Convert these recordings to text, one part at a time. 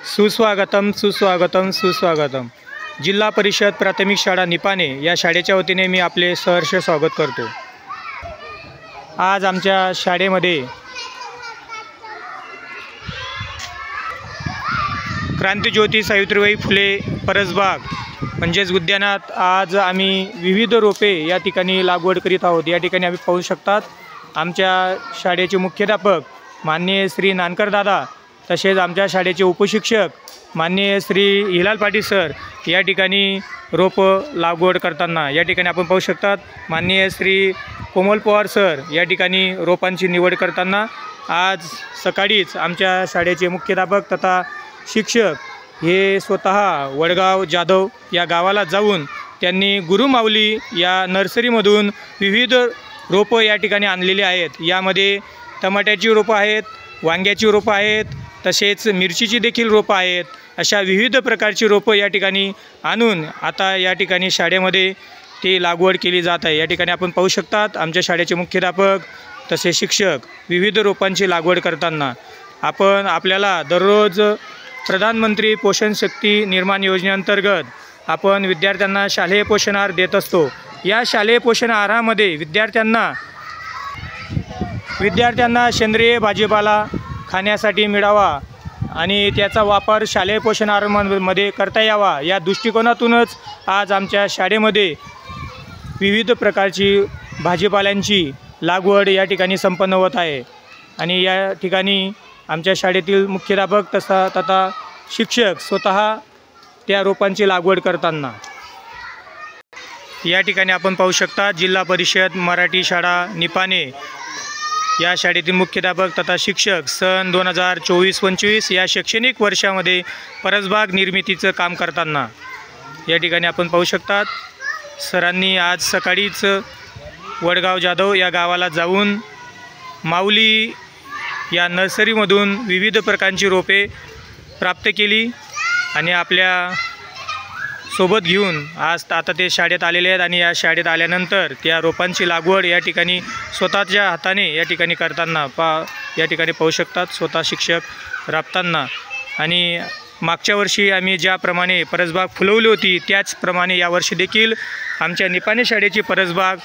सुस्वागतम सुस्वागतम सुस्वागतम। जिल्हा परिषद प्राथमिक शाळा निपाणे या शाळेच्या वतीने मी आपले सहर्ष स्वागत करतो। आज आमच्या शाळेमध्ये क्रांतिज्योती सावित्रीबाई फुले परसबाग म्हणजेच उद्यानात आज आम्ही विविध रोपे या ठिकाणी लागवड करीत आहोत। या ठिकाणी आम्ही पाहू शकतात आमच्या शाळेचे मुख्याध्यापक माननीय श्री नानकर दादा, तसेच आमच्या शाळेचे उपशिक्षक माननीय श्री हिलाल पाटील सर या ठिकाणी रोप लागवड करताना या ठिकाणी आपण पाहू शकतात माननीय श्री कोमल पवार सर या ठिकाणी रोपांची निवड करताना आज सकाळीच आमच्या शाळेचे मुख्याध्यापक तथा शिक्षक हे स्वतः वडगाव जाधव या गावाला जाऊन त्यांनी गुरुमाऊली या नर्सरीमधून विविध रोपं या ठिकाणी आणलेली आहेत। यामध्ये टमाट्याची रोपं आहेत, वांग्याची रोपं आहेत, तसेच मिरचीची देखील रोपं आहेत। अशा विविध प्रकारची रोपं या ठिकाणी आणून आता या ठिकाणी शाळेमध्ये ती लागवड केली जात आहे। या ठिकाणी आपण पाहू शकतात आमच्या शाळेचे मुख्याध्यापक तसे शिक्षक विविध रोपांची लागवड करताना आपण आपल्याला दररोज प्रधानमंत्री पोषण शक्ती निर्माण योजनेअंतर्गत आपण विद्यार्थ्यांना शालेय पोषण आहार देत असतो। या शालेय पोषण आहारामध्ये विद्यार्थ्यांना सेंद्रिय भाजीपाला खाण्यासाठी मिळावा आणि त्याचा वापर शालेय पोषण आहारामध्ये करता यावा या दृष्टिकोनातूनच आज आमच्या शाळेमध्ये विविध प्रकारची भाजीपाल्यांची लागवड या ठिकाणी संपन्न होत आहे। आणि या ठिकाणी आमच्या शाळेतील मुख्याध्यापक तथा शिक्षक स्वतः त्या रोपांची लागवड करताना या ठिकाणी आपण पाहू शकता जिल्हा परिषद मराठी शाळा निपाणे या शाळेतील मुख्याध्यापक तथा शिक्षक सन 2024-25 या शैक्षणिक वर्षामध्ये परसबाग निर्मितीचं काम करताना या ठिकाणी आपण पाहू शकतात सरांनी आज सकाळीच वडगाव जाधव या गावाला जाऊन माऊली या नर्सरीमधून विविध प्रकारची रोपे प्राप्त केली आणि आपल्या सोबत घेऊन आज आता ते शाळेत आलेले आहेत। आणि या शाळेत आल्यानंतर त्या रोपांची लागवड या ठिकाणी स्वतःच्या हाताने या ठिकाणी करताना या ठिकाणी पाहू शकतात स्वतः शिक्षक राबताना। आणि मागच्या वर्षी आम्ही ज्याप्रमाणे परसबाग फुलवली होती त्याचप्रमाणे यावर्षी देखील आमच्या निपाणे शाळेची परसबाग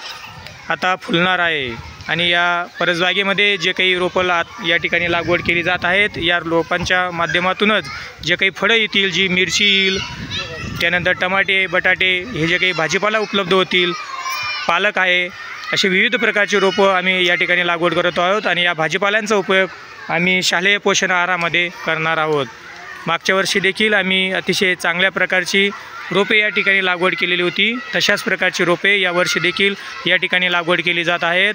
आता फुलणार आहे। आणि या परसबागेमध्ये जे काही रोपं या ठिकाणी लागवड केली जात आहेत या रोपांच्या माध्यमातूनच जे काही फळं येतील, जी मिरची येईल, त्यानंतर टमाटे, बटाटे हे जे काही भाजीपाला उपलब्ध होतील, पालक आहे, असे विविध प्रकारचे रोपं आम्ही या ठिकाणी लागवड करत आहोत। आणि या भाजीपाल्यांचा उपयोग आम्ही शालेय पोषण आहारामध्ये करणार आहोत। मागच्या वर्षी देखील आम्ही अतिशय चांगल्या प्रकारची रोपे या ठिकाणी लागवड केलेली होती, तशाच प्रकारची रोपे यावर्षी देखील या ठिकाणी लागवड केली जात आहेत।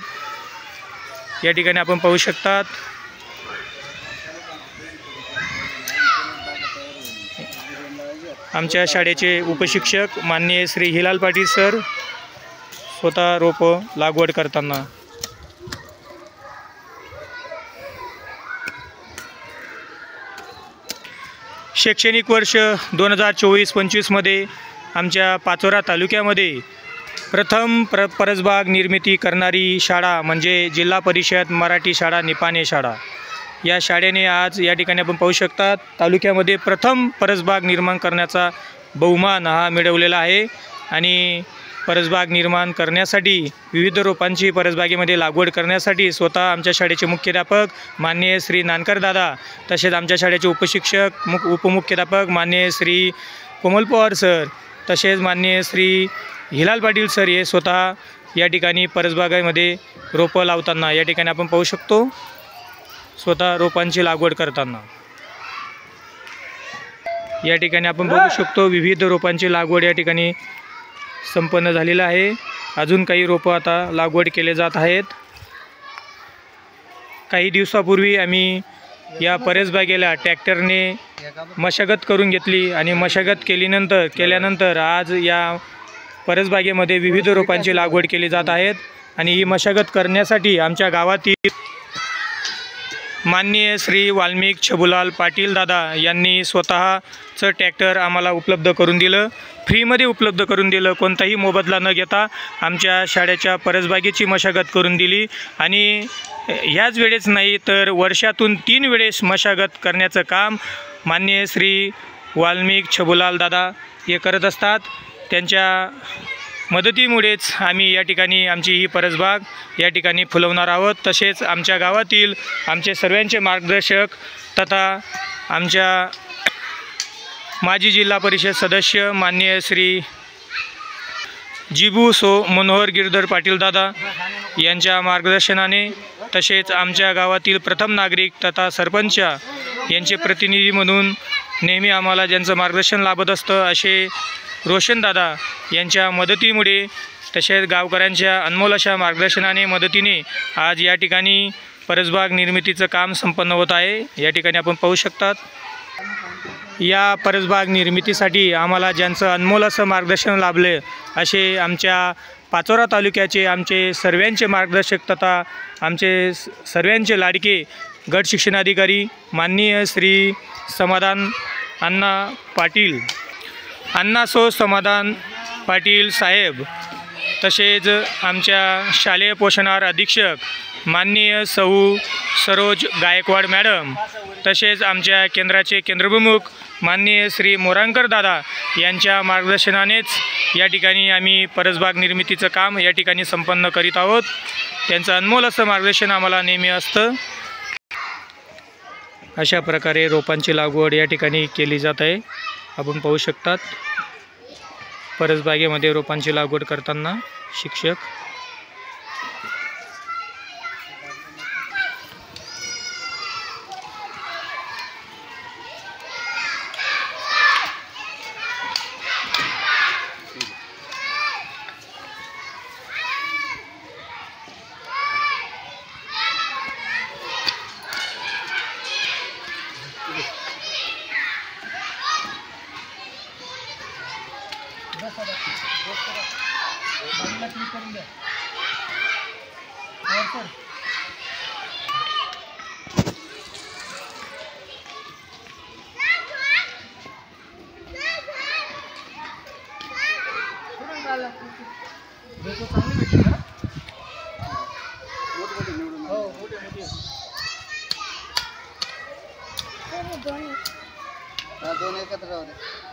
या ठिकाणी आपण पाहू शकतात आमच्या शाळेचे उपशिक्षक माननीय श्री हिलाल पाटील सर स्वतः रोपं लागवड करताना। शैक्षणिक वर्ष 2024-25 मध्ये आमच्या पाचोरा तालुक्यामध्ये प्रथम परसबाग निर्मिती करणारी शाळा म्हणजे जिल्हा परिषद मराठी शाळा निपाणे शाळा या शाळेने आज या ठिकाणी आपण पाहू शकतात तालुक्यामध्ये प्रथम परसबाग निर्माण करण्याचा बहुमान हा मिळवलेला आहे। आणि परसबाग निर्माण करण्यासाठी विविध रोपांची परसबागेमध्ये लागवड करण्यासाठी स्वतः आमच्या शाळेचे मुख्याध्यापक माननीय श्री नानकर दादा, तसेच आमच्या शाळेचे उपशिक्षक उपमुख्याध्यापक माननीय श्री कोमल पवार सर, तसेच माननीय श्री हिलाल पाटील सर हे स्वतः या ठिकाणी परसबागेमध्ये रोपं लावताना या ठिकाणी आपण पाहू शकतो स्वतः रोपांची लागवड करताना। या ठिकाणी आपण बघू शकतो विविध रोपांची लागवड या ठिकाणी संपन्न झालेलं आहे। अजून काही रोपं आता लागवड केले जात आहेत। काही दिवसापूर्वी आम्ही या परसबागेला ट्रॅक्टरने मशागत करून घेतली आणि मशागत केल्यानंतर आज या परसबागेमध्ये विविध रोपांची लागवड केली जात आहेत। आणि ही मशागत करण्यासाठी आमच्या गावातील माननीय श्री वाल्मिक छबुलाल पाटील दादा यांनी स्वतःचं ट्रॅक्टर आम्हाला उपलब्ध करून दिलं, फ्रीमध्ये उपलब्ध करून दिलं, कोणताही मोबदला न घेता आमच्या शाळेच्या परसबागेची मशागत करून दिली। आणि ह्याच वेळेस नाही तर वर्षातून 3 वेळेस मशागत करण्याचं काम माननीय श्री वाल्मिक छबुलाल दादा हे करत असतात. त्यांच्या मदतीमुळेच आम्ही या ठिकाणी आमची ही परसबाग या ठिकाणी फुलवणार आहोत. तसेच आमच्या गावातील आमचे सर्वांचे मार्गदर्शक तथा आमच्या माजी जिल्हा परिषद सदस्य माननीय श्री जिबू मनोहर गिरधर पाटील दादा यांच्या मार्गदर्शनाने, तसेच आमच्या गावातील प्रथम नागरिक तथा सरपंच यांचे प्रतिनिधी म्हणून नेहमी आम्हाला ज्यांचं मार्गदर्शन लाभत असतं असे रोशनदादा यांच्या मदतीमुळे, तसेच गावकऱ्यांच्या अनमोल अशा मार्गदर्शनाने मदतीने आज या ठिकाणी परसबाग निर्मितीचं काम संपन्न होत आहे. या ठिकाणी आपण पाहू शकतात. या परसबाग निर्मितीसाठी आम्हाला ज्यांचं अनमोल असं मार्गदर्शन लाभले असे आमच्या पाचोरा तालुक्याचे आमचे सर्वांचे मार्गदर्शक तथा आमचे सर्वांचे लाडके गट शिक्षणाधिकारी माननीय श्री समाधान अण्णा पाटील, समाधान पाटील साहेब, तसेच आमच्या शालेय पोषणाहार अधीक्षक माननीय सौ सरोज गायकवाड मॅडम, तसेच आमच्या केंद्राचे केंद्रप्रमुख माननीय श्री मोरांकर दादा यांच्या मार्गदर्शनानेच या ठिकाणी आम्ही परसबाग निर्मितीचं काम या ठिकाणी संपन्न करीत आहोत. त्यांचं अनमोल असं मार्गदर्शन आम्हाला नेहमी असतं. अशा प्रकारे रोपांची लागवड या ठिकाणी केली जात आहे. आपण पाहू शकतात परसबागेमध्ये रोपांची लागवड करताना शिक्षक. दोन एकत्र राहू दे.